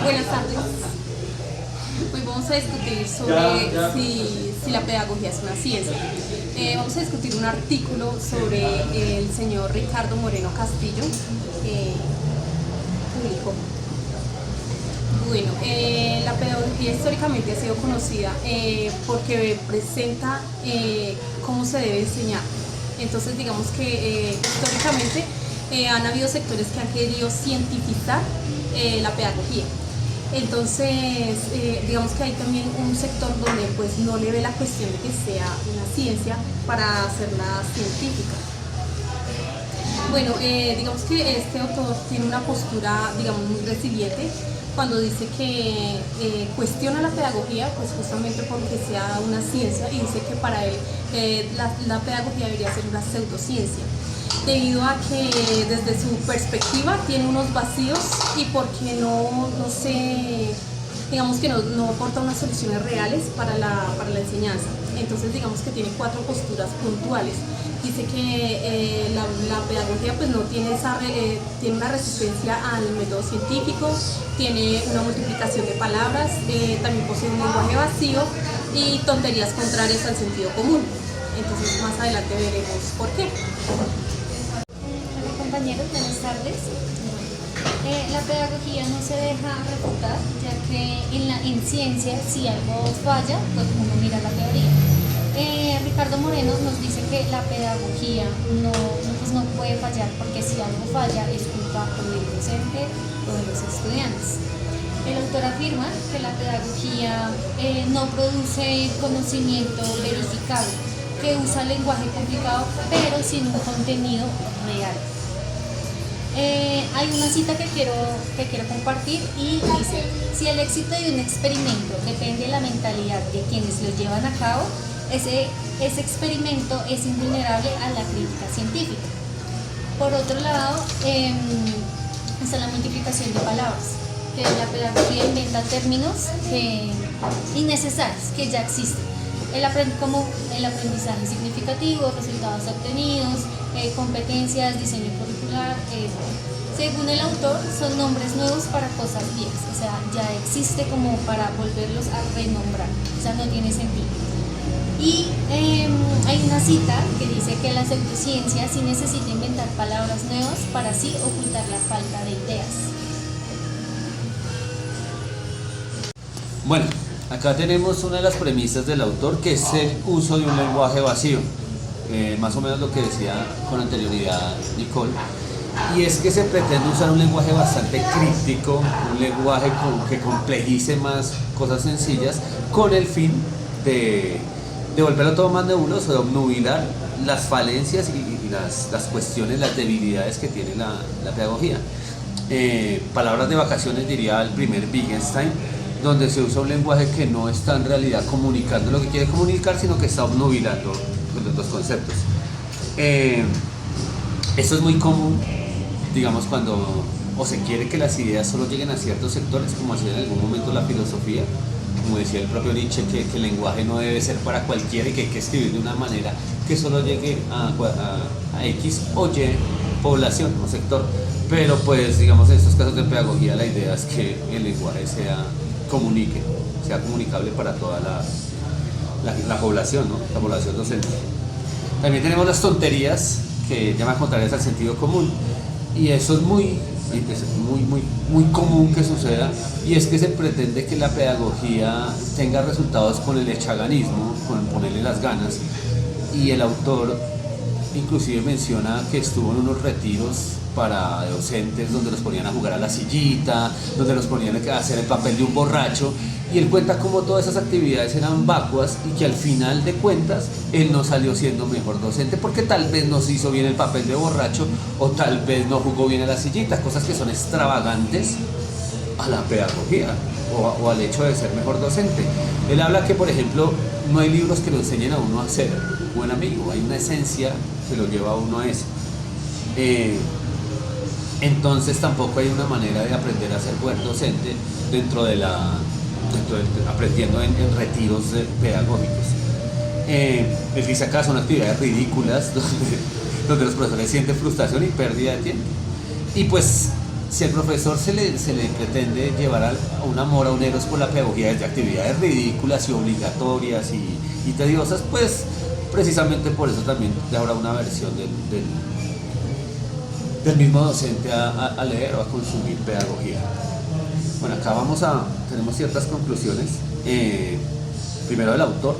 Buenas tardes. Hoy vamos a discutir sobre si la pedagogía es una ciencia. Vamos a discutir un artículo sobre el señor Ricardo Moreno Castillo, que publicó. Bueno, la pedagogía históricamente ha sido conocida porque presenta cómo se debe enseñar. Entonces, digamos que históricamente han habido sectores que han querido cientificar la pedagogía. Entonces, digamos que hay también un sector donde pues no le ve la cuestión de que sea una ciencia para hacerla científica. Bueno, digamos que este autor tiene una postura, digamos, muy resiliente cuando dice que cuestiona la pedagogía, pues justamente porque sea una ciencia, y dice que para él la pedagogía debería ser una pseudociencia, debido a que desde su perspectiva tiene unos vacíos y porque no sé, digamos que no aporta unas soluciones reales para la enseñanza. Entonces, digamos que tiene 4 posturas puntuales. Dice que la pedagogía pues no tiene tiene una resistencia al método científico, tiene una multiplicación de palabras, también posee un lenguaje vacío y tonterías contrarias al sentido común. Entonces, más adelante veremos por qué. Hola compañeros, buenas tardes. La pedagogía no se deja refutar, ya que en ciencia, si algo falla, pues uno mira la teoría. Ricardo Moreno nos dice que la pedagogía no puede fallar, porque si algo falla es culpa del docente o de los estudiantes. El autor afirma que la pedagogía no produce conocimiento verificable, que usa lenguaje complicado pero sin un contenido real. Hay una cita que quiero compartir y dice: si el éxito de un experimento depende de la mentalidad de quienes lo llevan a cabo, ese experimento es invulnerable a la crítica científica. Por otro lado, está la multiplicación de palabras, que la pedagogía inventa términos innecesarios que ya existen. Como el aprendizaje significativo, resultados obtenidos, competencias, diseño curricular. Según el autor, son nombres nuevos para cosas viejas, o sea, ya existe como para volverlos a renombrar, o sea, no tiene sentido. Y hay una cita que dice que la pseudociencia sí necesita inventar palabras nuevas para así ocultar la falta de ideas. Bueno, acá tenemos una de las premisas del autor, que es el uso de un lenguaje vacío, más o menos lo que decía con anterioridad Nicole, y es que se pretende usar un lenguaje bastante críptico, un lenguaje que complejice más cosas sencillas, con el fin de volverlo todo más nebuloso, de obnubilar las falencias y las cuestiones, las debilidades que tiene la pedagogía. Palabras de vacaciones, diría el primer Wittgenstein, donde se usa un lenguaje que no está en realidad comunicando lo que quiere comunicar, sino que está obnubilando los conceptos. Esto es muy común, digamos, cuando se quiere que las ideas solo lleguen a ciertos sectores, como hacía en algún momento la filosofía, como decía el propio Nietzsche, que el lenguaje no debe ser para cualquiera y que hay que escribir de una manera que solo llegue a X o Y población o sector. Pero pues, digamos, en estos casos de pedagogía la idea es que el lenguaje sea comunicable para toda la población, ¿no? La población docente. También tenemos las tonterías, que llaman contrarias al sentido común, y eso es muy común que suceda, y es que se pretende que la pedagogía tenga resultados con el echaganismo, con ponerle las ganas, y el autor inclusive menciona que estuvo en unos retiros para docentes donde los ponían a jugar a la sillita, donde los ponían a hacer el papel de un borracho, y él cuenta cómo todas esas actividades eran vacuas y que al final de cuentas él no salió siendo mejor docente porque tal vez no se hizo bien el papel de borracho o tal vez no jugó bien a la sillita, cosas que son extravagantes a la pedagogía o al hecho de ser mejor docente. Él habla que, por ejemplo, no hay libros que lo enseñen a uno a ser buen amigo, hay una esencia que lo lleva a uno a eso. Entonces tampoco hay una manera de aprender a ser buen docente dentro de aprendiendo en retiros pedagógicos. Él dice acá son actividades ridículas donde los profesores sienten frustración y pérdida de tiempo. Y pues si al profesor se le pretende llevar a un amor, a un eros por la pedagogía desde actividades ridículas y obligatorias y tediosas, pues precisamente por eso también habrá una versión del mismo docente a leer o a consumir pedagogía. Bueno, acá tenemos ciertas conclusiones. Primero del autor.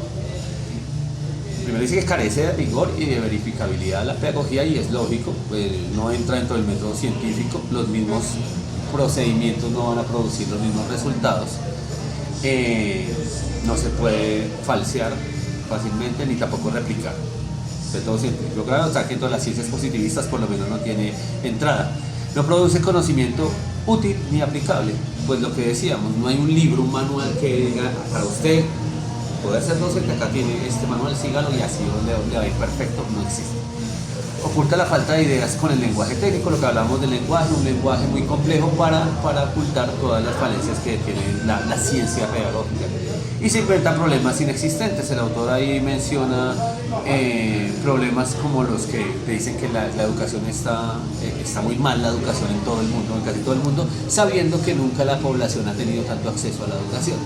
Primero dice que carece de rigor y de verificabilidad la pedagogía, y es lógico, no entra dentro del método científico, los mismos procedimientos no van a producir los mismos resultados, no se puede falsear fácilmente ni tampoco replicar. Método científico, claro, o sea que todas las ciencias positivistas por lo menos no tiene entrada. No produce conocimiento útil ni aplicable, pues lo que decíamos, no hay un libro, un manual que diga para usted poder ser docente, acá tiene este manual, sígalo y así le va a ir perfecto, no existe. Oculta la falta de ideas con el lenguaje técnico, lo que hablamos del lenguaje, un lenguaje muy complejo para ocultar todas las falencias que tiene la ciencia pedagógica. Y se inventan problemas inexistentes. El autor ahí menciona problemas como los que te dicen que la educación está muy mal, la educación en todo el mundo, en casi todo el mundo, sabiendo que nunca la población ha tenido tanto acceso a la educación.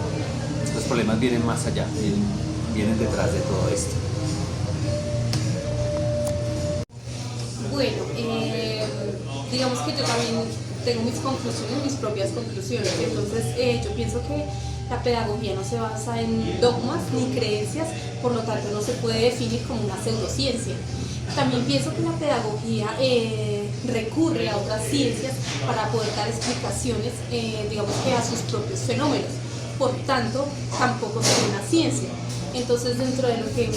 Los problemas vienen más allá, vienen detrás de todo esto. Bueno, digamos que yo también tengo mis conclusiones, mis propias conclusiones. Entonces, yo pienso que la pedagogía no se basa en dogmas ni creencias, por lo tanto no se puede definir como una pseudociencia. También pienso que la pedagogía recurre a otras ciencias para poder dar explicaciones, digamos que a sus propios fenómenos. Por tanto, tampoco es una ciencia. Entonces, dentro de lo que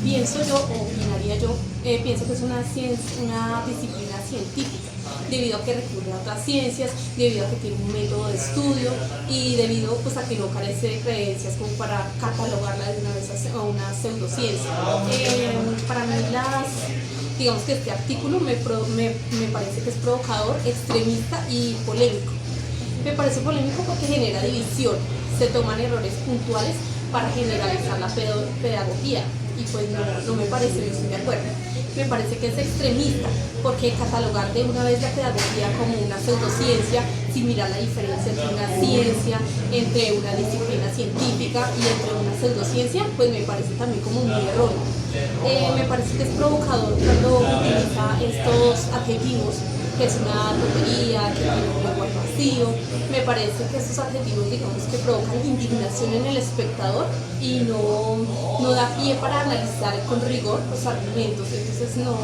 pienso yo, o opinaría yo, pienso que es una disciplina científica, debido a que recurre a otras ciencias, debido a que tiene un método de estudio y debido pues, a que no carece de creencias como para catalogarla de una vez a una pseudociencia. Para mí, digamos que este artículo me parece que es provocador, extremista y polémico. Me parece polémico porque genera división, se toman errores puntuales para generalizar la pedagogía, y pues no me parece, no estoy de acuerdo. Me parece que es extremista porque catalogar de una vez la pedagogía como una pseudociencia sin mirar la diferencia entre una ciencia, entre una disciplina científica y entre una pseudociencia, pues me parece también como muy erróneo. Me parece que es provocador cuando utiliza estos adjetivos, que es una tontería, que tiene un lenguaje vacío. Me parece que estos adjetivos, digamos, que provocan indignación en el espectador y no da pie para analizar con rigor los argumentos. Entonces, no,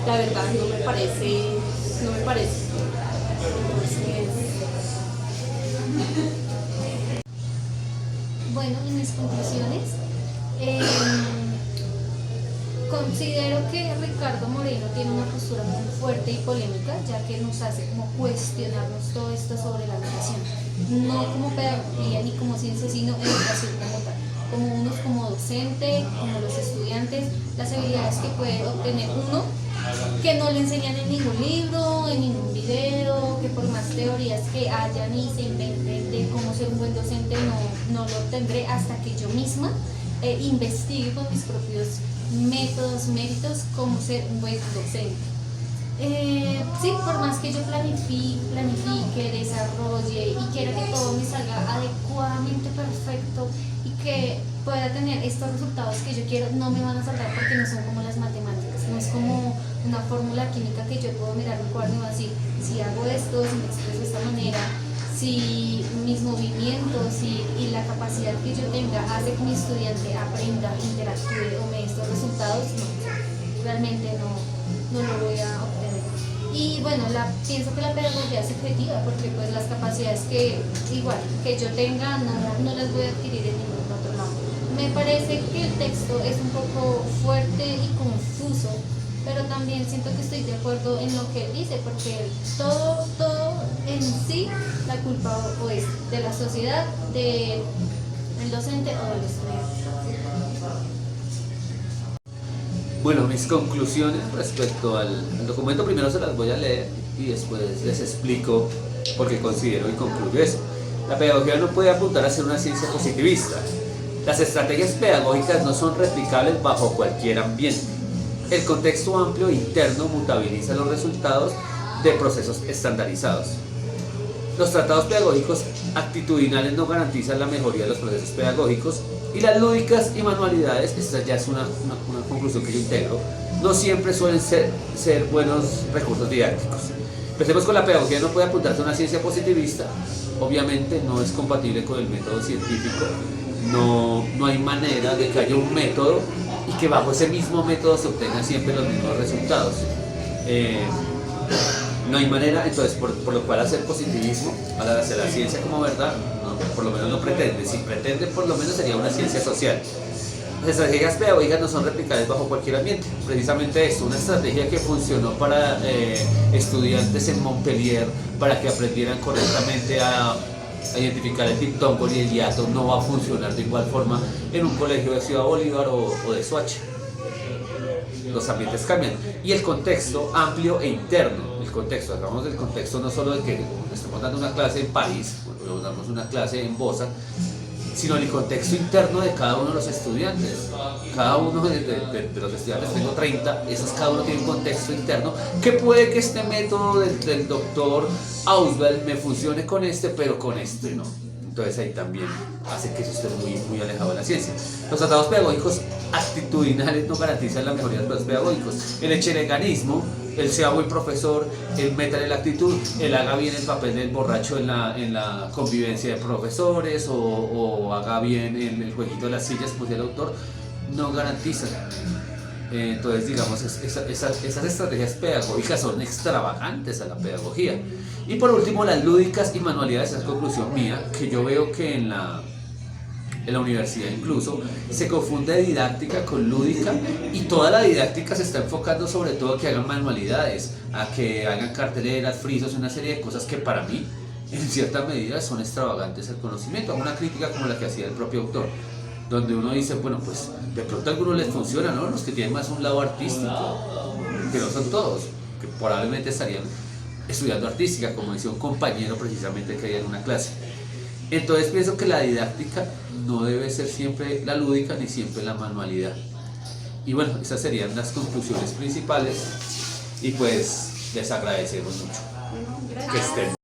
la verdad, no me parece. Entonces, bueno, en mis conclusiones, considero que Ricardo Moreno tiene una postura muy fuerte y polémica, ya que nos hace como cuestionarnos todo esto sobre la educación, no como pedagogía ni como ciencia, sino educación como tal, como uno como docente, como los estudiantes, las habilidades que puede obtener uno, que no le enseñan en ningún libro, en ningún video, que por más teorías que hayan y se inventen de cómo ser un buen docente, no lo obtendré hasta que yo misma investigue con mis propios métodos, méritos, cómo ser un buen docente. Sí, por más que yo planifique, desarrolle y quiera que todo me salga adecuadamente perfecto y que pueda tener estos resultados que yo quiero, no me van a saltar porque no son como las matemáticas, no es como una fórmula química que yo puedo mirar un cuaderno y decir, si hago esto, si me expreso de esta manera, si mis movimientos y la capacidad que yo tenga hace que mi estudiante aprenda, interactúe o me dé estos resultados, no, realmente no lo voy a obtener. Y bueno, pienso que la pedagogía es subjetiva porque pues las capacidades que yo tenga no las voy a adquirir en ningún otro lado. Me parece que el texto es un poco fuerte y confuso, pero también siento que estoy de acuerdo en lo que él dice, porque todo en sí, la culpa o es de la sociedad, del docente o del estudiante. Bueno, mis conclusiones respecto al documento, primero se las voy a leer y después les explico por qué considero y concluyo eso. La pedagogía no puede apuntar a ser una ciencia positivista. Las estrategias pedagógicas no son replicables bajo cualquier ambiente. El contexto amplio interno mutabiliza los resultados de procesos estandarizados. Los tratados pedagógicos actitudinales no garantizan la mejoría de los procesos pedagógicos, y las lúdicas y manualidades, esta ya es una conclusión que yo integro, no siempre suelen ser buenos recursos didácticos. Empecemos con la pedagogía. No puede apuntarse a una ciencia positivista, obviamente no es compatible con el método científico, no hay manera de que haya un método y que bajo ese mismo método se obtengan siempre los mismos resultados. No hay manera, entonces por lo cual hacer positivismo, hacer la ciencia como verdad, no, por lo menos no pretende. Si pretende, por lo menos sería una ciencia social. Las estrategias pedagógicas no son replicables bajo cualquier ambiente. Precisamente esto, una estrategia que funcionó para estudiantes en Montpellier para que aprendieran correctamente a identificar el diptongo y el hiato, no va a funcionar de igual forma en un colegio de Ciudad Bolívar o de Soacha. Los ambientes cambian, y el contexto amplio e interno. El contexto, hablamos del contexto no solo de que estamos dando una clase en París o damos una clase en Bosa, sino el contexto interno de cada uno de los estudiantes. Cada uno de los estudiantes, tengo 30, esos cada uno tiene un contexto interno, que puede que este método del doctor Auswell me funcione con este, pero con este no. Entonces ahí también hace que eso esté muy alejado de la ciencia. Los tratados pedagógicos actitudinales no garantizan la mejoría de los procesos pedagógicos. El echereganismo, el sea buen profesor, el métale la actitud, el haga bien el papel del borracho en la convivencia de profesores, o haga bien el jueguito de las sillas, como decía el autor, no garantizan. Entonces, digamos, esas estrategias pedagógicas son extravagantes a la pedagogía. Y por último, las lúdicas y manualidades, esa es conclusión mía, que yo veo que en la universidad incluso se confunde didáctica con lúdica, y toda la didáctica se está enfocando sobre todo a que hagan manualidades, a que hagan carteleras, frisos, una serie de cosas que para mí, en cierta medida, son extravagantes al conocimiento. Hago una crítica como la que hacía el propio autor, donde uno dice, bueno, pues de pronto a algunos les funciona, ¿no? Los que tienen más un lado artístico, que no son todos, que probablemente estarían estudiando artística, como decía un compañero precisamente que había en una clase. Entonces pienso que la didáctica no debe ser siempre la lúdica ni siempre la manualidad. Y bueno, esas serían las conclusiones principales, y pues les agradecemos mucho. Que estén